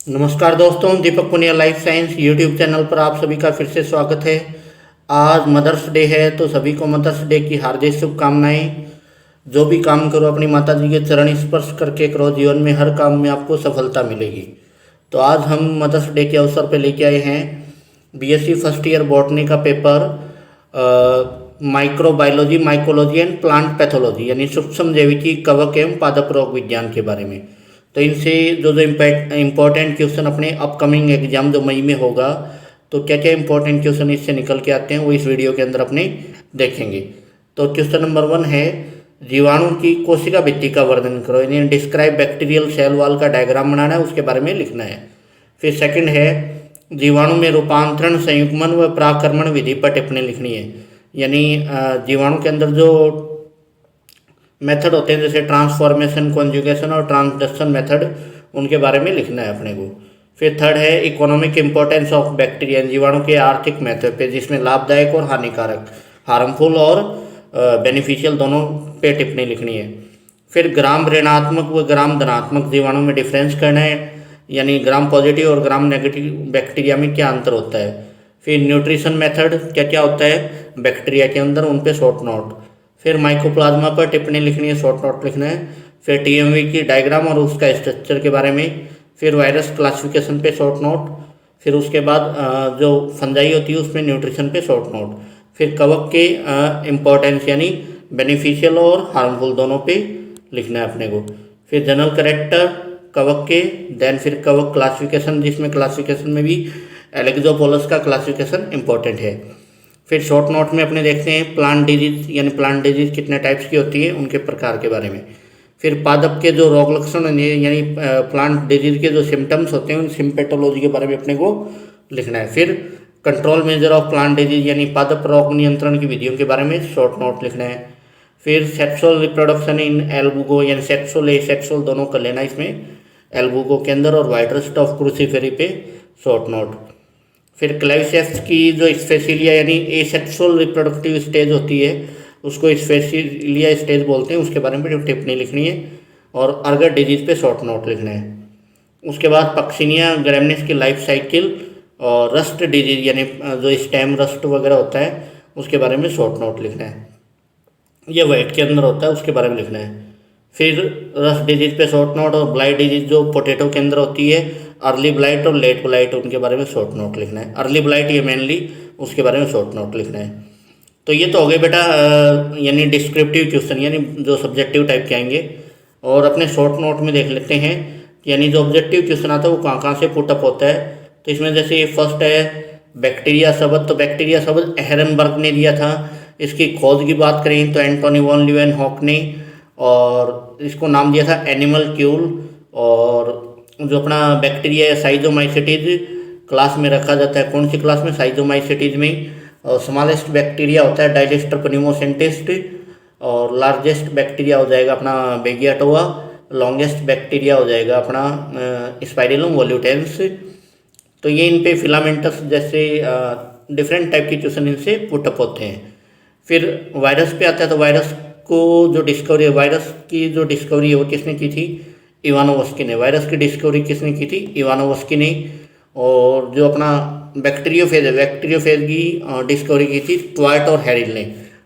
नमस्कार दोस्तों, Deepak Punia life science YouTube channel पर आप सभी का फिर से स्वागत है। आज मदर्स डे है तो सभी को मदर्स डे की हार्दिक शुभकामनाएं। जो भी काम करो अपनी माता जी के चरण स्पर्श करके करो, जीवन में हर काम में आपको सफलता मिलेगी। तो आज हम मदर्स डे के अवसर पर लेके आए हैं बीएससी फर्स्ट ईयर बॉटनी का paper microbiology, mycology and plant pathology यानी सूक्ष्म जैविकी, कवक एवं पादप रोग विज्ञान के बारे में। तो इनसे जो जो इम्पोर्टेंट क्वेश्चन अपने अपकमिंग एग्जाम जो मई में होगा, तो क्या क्या इंपॉर्टेंट क्वेश्चन इससे निकल के आते हैं वो इस वीडियो के अंदर अपने देखेंगे। तो क्वेश्चन नंबर 1 है, जीवाणु की कोशिका भित्ति का वर्णन करो, यानी डिस्क्राइब बैक्टीरियल सेल वॉल का डायग्राम बनाना है, उसके बारे में लिखना है। फिर सेकंड है, जीवाणु में रूपांतरण, संयुग्मन व परागकर्मण विधि पर टिप्पणी लिखनी है, यानी जीवाणु के अंदर जो मेथड होते हैं जैसे ट्रांसफॉर्मेशन, कॉन्जुगेशन और ट्रांसडक्शन मेथड, उनके बारे में लिखना है अपने को। फिर थर्ड है, इकोनॉमिक इंपॉर्टेंस ऑफ बैक्टीरिया, जीवाणु के आर्थिक महत्व पे, जिसमें लाभदायक और हानिकारक, हार्मफुल और बेनिफिशियल दोनों पे टिप्पणी लिखनी है। फिर ग्राम ऋणात्मक व ग्राम धनात्मक जीवाणु में डिफरेंस करना है, यानी ग्राम पॉजिटिव और ग्राम नेगेटिव बैक्टीरिया में क्या अंतर होता है। फिर न्यूट्रिशन मेथड क्या क्या होता है बैक्टीरिया के अंदर, उन पे शॉर्ट नोट। फिर माइकोप्लाज्मा पर टिप्पणी लिखनी है, शॉर्ट नोट लिखना है। फिर टीएमवी की डायग्राम और उसका स्ट्रक्चर के बारे में। फिर वायरस क्लासिफिकेशन पे शॉर्ट नोट। फिर उसके बाद जो फंजाई होती है उसमें न्यूट्रिशन पे शॉर्ट नोट। फिर कवक के इम्पोर्टेंस यानी बेनिफिशियल और हार्मफुल दोनों पे लिखना है अपने को। फिर जनरल करेक्टर कवक के, देन फिर कवक क्लासिफिकेशन, जिसमें क्लासिफिकेशन में भी एलेक्जोपोलस का क्लासिफिकेशन इंपॉर्टेंट है। फिर शॉर्ट नोट में अपने देखते हैं प्लांट डिजीज, यानी प्लांट डिजीज कितने टाइप्स की होती है, उनके प्रकार के बारे में। फिर पादप के जो रोग लक्षण यानी प्लांट डिजीज के जो सिम्टम्स होते हैं उन सिम्पेटोलॉजी के बारे में अपने को लिखना है। फिर control measure of plant disease यानी पादप रोग नियंत्रण की विधियों के बारे में शॉर्ट नोट लिखना है। फिर सेक्सुअल रिप्रोडक्शन इन एल्बुगो, यानी सेक्सुअल एसेक्सुअल दोनों कर लेना इसमें एल्बुगो के अंदर, और वाइट रस्ट ऑफ क्रूसीफेरी पे शॉर्ट नोट। फिर क्लाइसेप्स की जो स्पेसिलिया यानी एसेक्सुअल रिप्रोडक्टिव स्टेज होती है उसको स्पेसिलिया स्टेज बोलते हैं, उसके बारे में टिप्पणी लिखनी है। और अर्गर डिजीज पे शॉर्ट नोट लिखना है। उसके बाद पक्सिनिया ग्रैमनिस की लाइफ साइकिल और रस्ट डिजीज यानी जो स्टेम रस्ट वगैरह होता है उसके बारे में शॉर्ट नोट लिखना है। ये वाइट के अंदर होता है, उसके बारे में लिखना है। फिर रस्ट डिजीज पे शॉर्ट नोट, और ब्लाइट डिजीज जो पोटैटो के अंदर होती है, अर्ली ब्लाइट और लेट ब्लाइट, उनके बारे में शॉर्ट नोट लिखना है। अर्ली ब्लाइट ये मेनली, उसके बारे में शॉर्ट नोट लिखना है। तो ये तो हो गए बेटा यानी डिस्क्रिप्टिव क्वेश्चन, यानी जो सब्जेक्टिव टाइप के आएंगे। और अपने शॉर्ट नोट में देख लेते हैं, यानी जो ऑब्जेक्टिव क्वेश्चन आता है वो कहाँ कहाँ से पुटअप होता है। तो इसमें जैसे ये फर्स्ट है बैक्टीरिया शब्द, तो बैक्टीरिया शब्द एहरनबर्ग ने दिया था। इसकी खोज की बात करें तो एंटोनी वॉन ल्यूवेनहॉक ने, और इसको नाम दिया था एनिमल क्यूल। और जो अपना बैक्टीरिया है साइजोमाइसेटीज क्लास में रखा जाता है, कौन सी क्लास में, साइजोमाइसेटीज में। और स्मॉलेस्ट बैक्टीरिया होता है डाइजेस्टर पन्यूमोसेंटिस्ट, और लार्जेस्ट बैक्टीरिया हो जाएगा अपना बेगियाटोआ, लॉन्गेस्ट बैक्टीरिया हो जाएगा अपना स्पाइरेलम वोल्यूटेंस। तो ये इन पे फिलामेंटस जैसे डिफरेंट टाइप के क्वेश्चन इनसे पुटअप होते हैं। फिर वायरस पे आता है, तो वायरस को जो डिस्कवरी, वायरस की जो डिस्कवरी है वो किसने की थी, इवानोवस्की ने। वायरस की डिस्कवरी किसने की थी, इवानोवस्की ने। और जो अपना बैक्टीरियोफेज है, बैक्टीरियोफेज की डिस्कवरी की थी ट्वार्ट और हैरिल ने,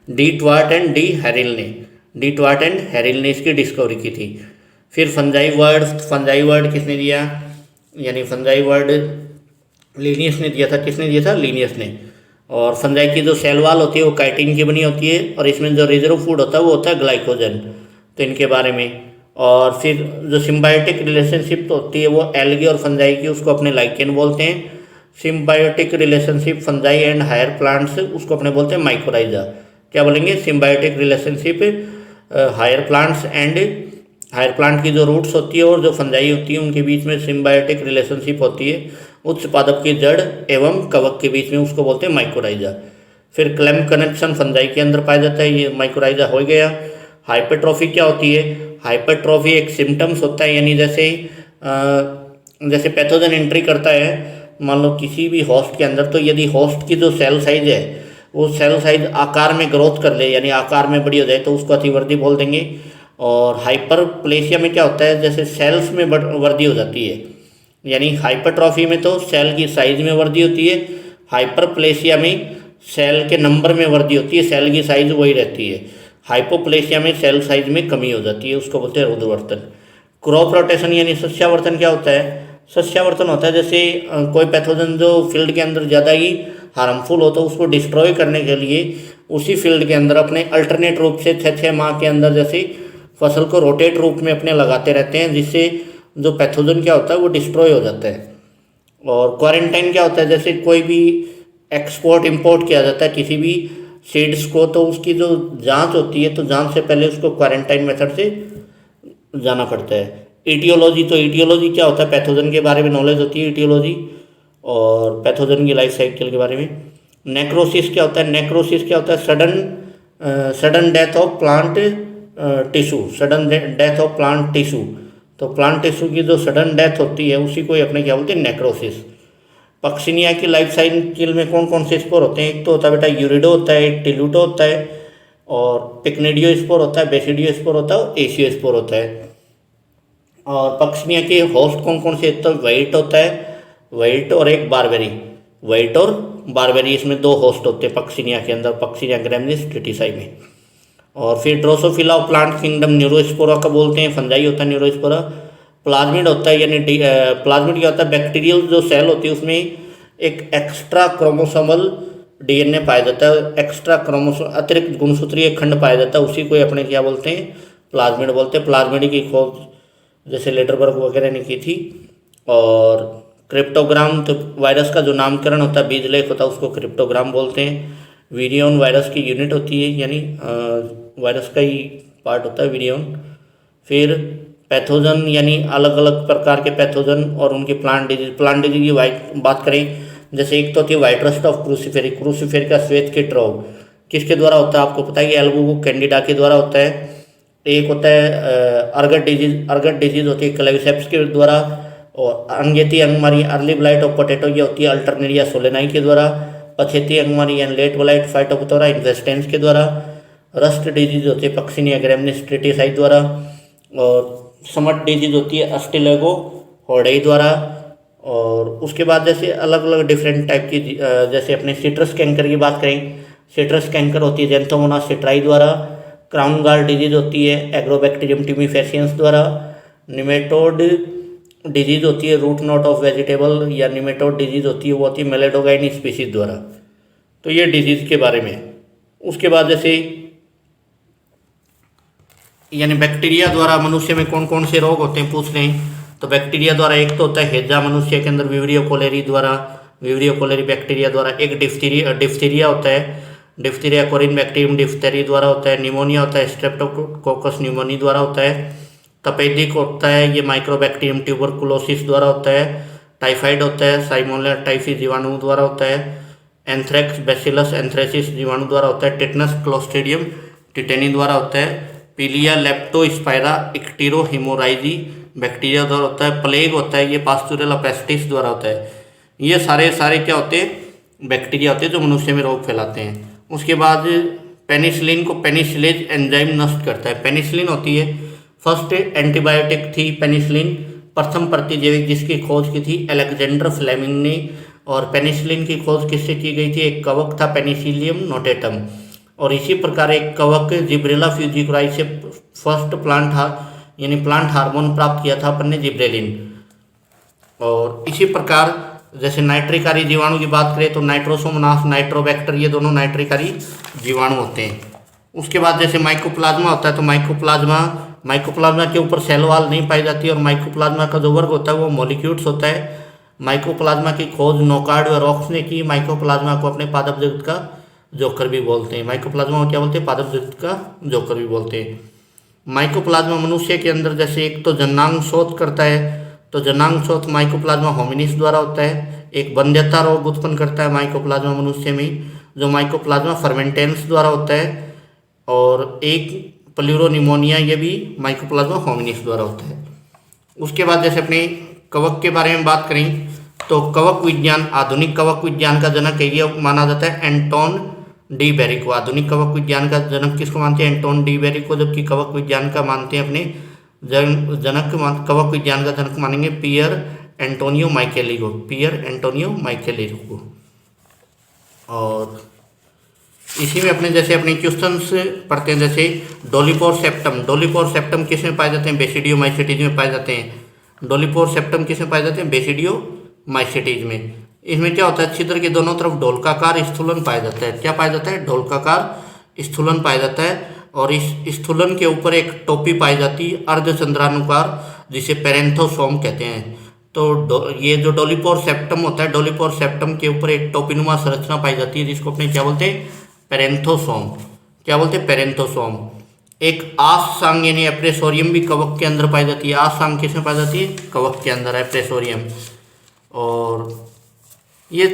डी ट्वार्ट एंड डी हैरिल ने, डी ट्वार्ट एंड हैरिल ने इसकी डिस्कवरी की थी। फिर फंजाई वर्ड, फंजाई वर्ड किसने दिया, यानी फंजाई वर्ड लीनियस ने दिया था। किसने दिया था, लीनियस ने। और फंजाई की जो सेल वाल होती है वो काइटिन की बनी होती है, और इसमें जो रिजर्व फूड होता है वो होता है ग्लाइकोजन। तो इनके बारे में। और फिर जो सिम्बायोटिक रिलेशनशिप होती है वो एल्गी और फंजाई की, उसको अपने लाइकेन बोलते हैं। Symbiotic relationship fungi and higher plants, उसको अपने बोलते हैं माइकोराइजा। क्या बोलेंगे, symbiotic relationship higher plants and, higher plant की जो रूट्स होती है और जो फंजाई होती है उनके बीच में सिम्बायोटिक रिलेशनशिप होती है। उच्च पादप की जड़ एवं कवक के बीच में, उसको बोलते हैं माइकोराइजा। फिर क्लेम कनेक्शन फंजाई के अंदर पाया जाता है, ये माइकोराइजा हो गया। हाइपरट्रॉफी क्या होती है, हाइपरट्रॉफी एक सिम्टम्स होता है, यानी जैसे जैसे पैथोजन एंट्री करता है मान लो किसी भी होस्ट के अंदर, तो यदि होस्ट की जो सेल साइज है वो सेल साइज आकार में ग्रोथ कर ले, यानी आकार में बड़ी हो जाए, तो उसको अतिवृद्धि बोल देंगे। और हाइपर प्लेसिया में क्या होता है, जैसे सेल्स में वृद्धि हो जाती है, यानी हाइपरट्रॉफी में तो सेल की साइज में वृद्धि होती है, हाइपरप्लेसिया में सेल के नंबर में वृद्धि होती है, सेल की साइज वही रहती है। हाइपोप्लेसिया में सेल साइज में कमी हो जाती है, उसको बोलते हैं रुधिरवर्तन। क्रॉप रोटेशन यानी सस्यावर्तन क्या होता है? सस्यावर्तन होता है जैसे कोई पैथोजन जो फील्ड के अंदर ज़्यादा ही हार्मफुल हो तो उसको डिस्ट्रॉय करने के लिए उसी फील्ड के अंदर अपने अल्टरनेट रूप से 6 माह के अंदर जैसे फसल को रोटेट रूप में अपने लगाते रहते हैं, जिससे जो पैथोजन क्या होता है वो डिस्ट्रॉय हो जाता है। और क्वारंटाइन क्या होता है? जैसे कोई भी एक्सपोर्ट इंपोर्ट किया जाता है किसी भी सीड्स को, तो उसकी जो जांच होती है तो जांच से पहले उसको क्वारंटाइन मेथड से जाना पड़ता है। ईटियोलॉजी, तो ईटियोलॉजी क्या होता है? पैथोजन के बारे में नॉलेज होती है ईटियोलॉजी, और पैथोजन की लाइफ साइकिल के बारे में। नेक्रोसिस क्या होता है? नेक्रोसिस क्या होता है? Sudden death of plant tissue, sudden death of plant tissue. तो प्लांट टिश्यू की जो सडन डेथ होती है उसी को अपने क्या बोलते हैं? नेक्रोसिस। पक्सिनिया की लाइफ साइकिल में कौन कौन से स्पोर होते हैं? एक तो होता है बेटा यूरिडो होता है, एक टिल्यूटो होता है, और पिक्निडियो स्पोर होता है, बेसिडियो स्पोर होता है, और एशियो स्पोर होता है। और पक्सिनिया के होस्ट कौन कौन से? तो वाइट होता है, वाइट और एक बारबेरी, वाइट और बारबेरी, इसमें 2 होस्ट होते हैं पक्सिनिया के अंदर, पक्सिनिया ग्रैमिनिस ट्रिटिसाई में। और फिर Drosophila of plant kingdom Neurospora का बोलते हैं, फंजाई होता है न्यूरोस्पोरा। प्लाज्मिड होता है, यानी प्लाज्मिड क्या होता है? बैक्टीरियल जो सेल होती है उसमें एक एक्स्ट्रा क्रोमोसोमल डीएनए पाया जाता है, एक्स्ट्रा क्रोमोसोम अतिरिक्त गुणसूत्रीय खंड पाया जाता है, उसी को अपने क्या बोलते हैं? प्लाज्मिड बोलते हैं। प्लाज्मिड की खोज जैसे लेडरबर्ग वगैरह ने की थी। और क्रिप्टोग्राम, तो वायरस का जो नामकरण होता है, बीज लेख होता है, उसको क्रिप्टोग्राम बोलते हैं। वीरियन वायरस की यूनिट होती है, यानी वायरस का ही पार्ट होता है वीरियन। फिर पैथोजन, यानी अलग अलग प्रकार के पैथोजन और उनकी प्लांट डिजीज की बात करें, जैसे एक तो होती है वाइट रस्ट ऑफ क्रूसीफेरी, क्रूसीफेरी का श्वेत कीट रोग किसके द्वारा होता है? आपको पता है कि एल्बुको कैंडिडा के द्वारा होता है। एक होता है अर्गट डिजीज होती है क्लेविसेप्स के द्वारा। और अंगेती अंगमारी अर्ली ब्लाइट ऑफ पोटैटो ये होती है अल्टरनेरिया सोलेनाई के द्वारा। पछेती अंगमारी एंड लेट ब्लाइट फाइटोप्थोरा इन्वेस्टेंस के द्वारा। रस्ट डिजीज होती है पक्सिनिया ग्रैमिनिस ट्रिटिसाई द्वारा। और समट डिजीज होती है अस्टिलेगो हॉर्डेई द्वारा। और उसके बाद जैसे अलग अलग डिफरेंट टाइप की जैसे अपने सिट्रस कैंकर की बात करें, सिट्रस कैंकर होती है जेंथोमोनास सिट्राई द्वारा। क्राउन गाल डिजीज होती है एग्रोबैक्टीरियम टिमिफेसियंस द्वारा। निमेटोड डिजीज होती है रूट नॉट ऑफ वेजिटेबल, या निमेटोड डिजीज होती है वो होती है मेलेडोगाइन स्पीसीज द्वारा। तो ये डिजीज के बारे में। उसके बाद जैसे यानी बैक्टीरिया द्वारा मनुष्य में कौन कौन से रोग होते हैं पूछ रहे हैं, तो बैक्टीरिया द्वारा एक तो होता है हेजा मनुष्य के अंदर विवरियो कोलेरी द्वारा, विवरियो कोलेरी बैक्टीरिया द्वारा। एक डिफ्थीरिया होता है, डिफ्थीरिया कोरिन बैक्टीरियम डिफ्थेरी द्वारा होता है। निमोनिया होता है स्ट्रेप्टोकोकस न्यूमोनी द्वारा होता है। तपेदिक होता है ये माइक्रोबैक्टीरियम ट्यूबरकुलोसिस द्वारा होता है। टाइफाइड होता है साइमोनिया टाइफी जीवाणु द्वारा होता है। एंथ्रेक्स बैसिलस एंथ्रेसिस जीवाणु द्वारा होता है। टिटनस क्लोस्ट्रीडियम टिटेनी द्वारा होता है। पीलिया लेप्टोस्पायरा इक्टीरो हिमोराइजी बैक्टीरिया द्वारा होता है। प्लेग होता है ये पास्चुरेला पेस्टिस द्वारा होता है। ये सारे क्या होते हैं? बैक्टीरिया होते हैं जो मनुष्य में रोग फैलाते हैं। उसके बाद पेनिसिलिन को पेनिसिलेज एंजाइम नष्ट करता है। पेनिसिलिन होती है फर्स्ट एंटीबायोटिक थी पेनिसिलिन, प्रथम प्रतिजैविक जिसकी खोज की थी अलेक्जेंडर फ्लेमिंग ने। और पेनिसिलिन की खोज किससे की गई थी? एक कवक था पेनिसिलियम नोटेटम। और इसी प्रकार एक कवक जिब्रेला फ्यूजिकुराई से फर्स्ट यानी प्लांट हार्मोन प्राप्त किया था अपन ने जिब्रेलिन। और इसी प्रकार जैसे नाइट्रिकारी जीवाणु की बात करें तो नाइट्रोसोमोनास नाइट्रोबैक्टर ये दोनों नाइट्रिकारी जीवाणु होते हैं। उसके बाद जैसे माइकोप्लाज्मा होता है तो माइकोप्लाज्मा के ऊपर सेल वाल नहीं पाई जाती, और माइकोप्लाज्मा का जो वर्ग होता है वो मॉलिक्यूल्स होता है। माइकोप्लाज्मा की खोज नोकार्ड व रॉक्स ने की। माइकोप्लाज्मा को अपने पादप जगत का जोकर भी बोलते हैं। माइकोप्लाज्मा को क्या बोलते हैं? पादप जगत का जोकर भी बोलते हैं। माइकोप्लाज्मा मनुष्य के अंदर जैसे एक तो जनांग शोथ करता है, तो जनांग शोथ माइकोप्लाज्मा होमिनिस द्वारा होता है। एक वंध्यता रोग उत्पन्न करता है माइकोप्लाज्मा मनुष्य में, जो माइकोप्लाज्मा फर्मेंटेंस द्वारा होता है। और एक प्लूरोनिमोनिया ये भी माइकोप्लाज्मा होमिनिस द्वारा होता है। उसके बाद जैसे अपने कवक के बारे में बात करें तो कवक विज्ञान, आधुनिक कवक विज्ञान का जनक ये माना जाता है एंटोन डी बेरी को। आधुनिक कवक विज्ञान का जनक किसको मानते हैं? एंटोन डी बेरी को। जबकि कवक विज्ञान का मानते हैं अपने कवक विज्ञान का जनक मानेंगे पियर एंटोनियो माइकेलिगो, पियर एंटोनियो माइकेलिगो। और इसी में अपने जैसे अपने क्वेश्चंस पढ़ते हैं, जैसे डोलिपोर सेप्टम, डोलिपोर सेप्टम किस में पाए जाते हैं? बेसिडियोमाइसीटीज में पाए जाते हैं। डोलिपोर सेप्टम किस में पाए जाते हैं? बेसिडियोमाइसीटीज में। इसमें क्या होता है? छिद्र के दोनों तरफ ढोलकाकार स्थूलन पाया जाता है। क्या पाया जाता है? ढोलकाकार स्थूलन पाया जाता है। और इस स्थूलन के ऊपर एक टोपी पाई जाती है अर्धचंद्रानुकार, जिसे पेरेंथोसोम कहते हैं। तो ये जो डोलिपोर सेप्टम होता है, डोलिपोर सेप्टम के ऊपर एक टोपीनुमा संरचना पाई जाती है, जिसको अपने क्या बोलते हैं? पेरेंथोसोम। क्या बोलते हैं? पेरेंथोसोम। एक आस सांग यानी एप्रेसोरियम भी कवक के अंदर पाई जाती है। आस सांग किसमें पाई जाती है? कवक के अंदर, एप्रेसोरियम। और ये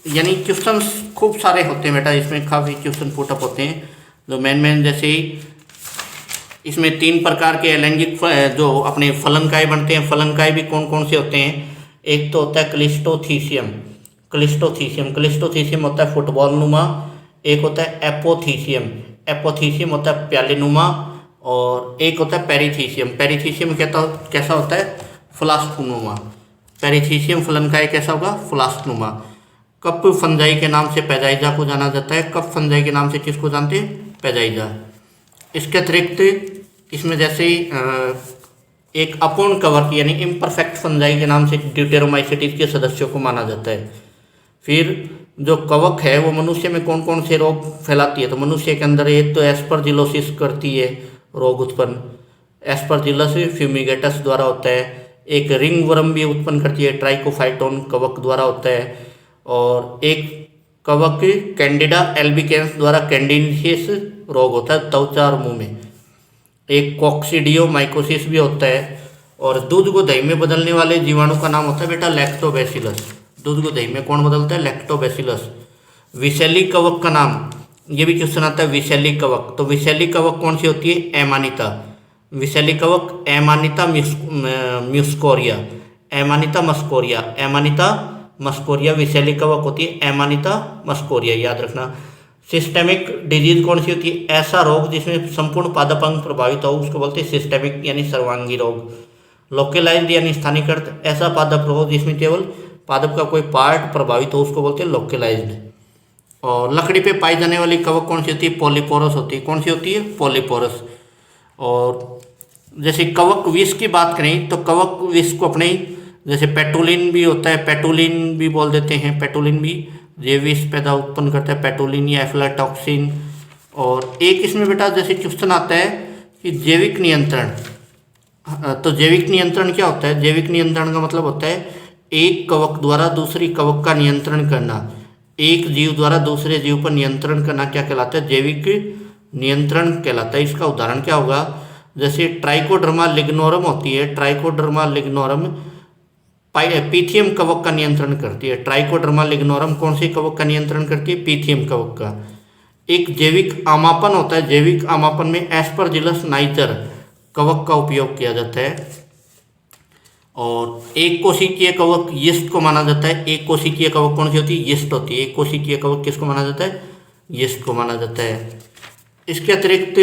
यानी क्वेश्चंस खूब सारे होते हैं बेटा, इसमें काफ़ी क्वेश्चन पुटअप होते हैं। जो मेन जैसे इसमें 3 प्रकार के अलैंगिक जो अपने फलनकाय बनते हैं। फलनकाय भी कौन कौन से होते हैं? एक तो होता है क्लिस्टोथीसियम, क्लिस्टोथीसियम होता है फुटबॉल नुमा। एक होता है एपोथीसियम, एपोथीसियम होता है प्यालेनुमा। और एक होता है पेरिथीसियम, पेरिथीसियम कैसा होता है? फ्लास्कनुमा। पेरिथीसियम फलनकाय कैसा होगा? फ्लास्कनुमा। कप फंजाई के नाम से पैजाइजा को जाना जाता है। कप फंजाई के नाम से किसको जानते हैं? पैजाइजा। इसके अतिरिक्त इसमें जैसे एक अपूर्ण कवक यानी इम्परफेक्ट फंजाई के नाम से ड्यूटेरोमाइसीटीज के सदस्यों को माना जाता है। फिर जो कवक है वो मनुष्य में कौन कौन से रोग फैलाती है? तो मनुष्य के अंदर एक तो एस्परजिलोसिस करती है रोग उत्पन्न, एस्परजिलस फ्यूमिगेटस द्वारा होता है। एक रिंग वर्म भी उत्पन्न करती है, ट्राइकोफाइटोन कवक द्वारा होता है। और एक कवक कैंडिडा एल्बिकेंस द्वारा कैंडिडियस रोग होता है त्वचा और मुंह में। एक कॉक्सीडियोमाइकोसिस भी होता है। और दूध को दही में बदलने वाले जीवाणु का नाम होता है बेटा लैक्टोबैसिलस। दूध को दही में कौन बदलता है? लैक्टोबैसिलस। विषैली कवक का नाम, ये भी क्वेश्चन आता है, विषैली कवक। तो विषैली कवक कौन सी होती है? एमानिता। विषैली कवक एमानिता म्यूस्कोरिया, एमानिता मस्कोरिया, एमानिता मस्कोरिया विषैली कवक होती है, एमानिता मस्कोरिया, याद रखना। सिस्टेमिक डिजीज कौन सी होती है? ऐसा रोग जिसमें संपूर्ण पादप अंग प्रभावित हो उसको बोलते हैं सिस्टेमिक यानी सर्वांगी रोग। लोकलाइज्ड यानी स्थानीयकृत, ऐसा पादप रोग जिसमें केवल पादप का कोई पार्ट प्रभावित हो उसको बोलते हैं लोकलाइज्ड। और लकड़ी पे पाई जाने वाली कवक कौन सी होती है? पॉलीपोरस होती है। कौन सी होती है? पॉलीपोरस। और जैसे कवक विष की बात करें तो कवक विष को अपने जैसे पेटुलिन भी होता है, पेटुलिन भी बोल देते हैं, पेटुलिन भी ये विष पैदा उत्पन्न करता है, पेटुलिन या एफ्लाटॉक्सिन। और एक इसमें बेटा जैसे क्वेश्चन आता है कि जैविक नियंत्रण। तो जैविक नियंत्रण क्या होता है? जैविक नियंत्रण का मतलब होता है एक कवक द्वारा दूसरी कवक का नियंत्रण करना। एक जीव द्वारा दूसरे जीव पर नियंत्रण करना क्या कहलाता है? जैविक नियंत्रण कहलाता है। इसका उदाहरण क्या होगा? जैसे ट्राइकोडर्मा लिग्नोरम होती है, ट्राइकोडर्मा लिग्नोरम पीथियम कवक का नियंत्रण करती है। ट्राइकोडर्मा लिग्नोरम कौन सी कवक का नियंत्रण करती है? पीथियम कवक का। एक जैविक आमापन होता है, जैविक आमापन में एस्परजिलस नाइजर कवक का उपयोग किया जाता है। और एक कोशिकीय कवक यीस्ट को माना जाता है। एक कोशिकीय कवक कौन सी होती है? यीस्ट होती है। एक कोशिकीय कवक किसको माना जाता है? यीस्ट को माना जाता है। इसके अतिरिक्त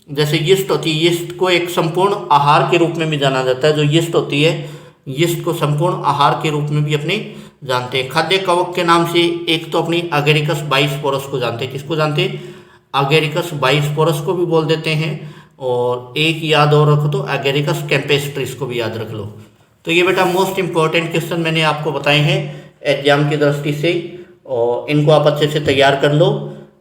जैसे यीस्ट होती है, यीस्ट को एक संपूर्ण आहार के रूप में भी जाना जाता है। जो यीस्ट होती है, यीस्ट को संपूर्ण आहार के रूप में भी अपने जानते हैं। खाद्य कवक के नाम से एक तो अपनी अगेरिकस बाइस्पोरस को जानते हैं। किसको जानते हैं? अगेरिकस बाइस्पोरस को भी बोल देते हैं। और एक याद और रखो तो अगेरिकस कैम्पेस्ट्रिस को भी याद रख लो। तो ये बेटा मोस्ट इंपॉर्टेंट क्वेश्चन मैंने आपको बताए हैं एग्जाम की दृष्टि से, और इनको आप अच्छे से तैयार कर लो।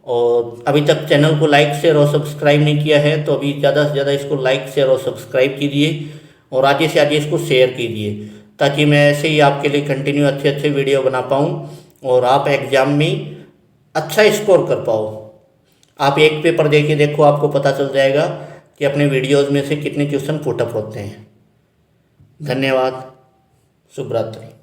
और अभी तक चैनल को लाइक शेयर और सब्सक्राइब नहीं किया है तो अभी ज़्यादा से ज़्यादा इसको लाइक शेयर और सब्सक्राइब कीजिए, और आगे से आगे इसको शेयर कीजिए, ताकि मैं ऐसे ही आपके लिए कंटिन्यू अच्छे अच्छे वीडियो बना पाऊँ और आप एग्ज़ाम में अच्छा स्कोर कर पाओ। आप एक पेपर देखिए, देखो आपको पता चल जाएगा कि अपने वीडियोज़ में से कितने क्वेश्चन पुटअप होते हैं। धन्यवाद। शुभ रात्रि।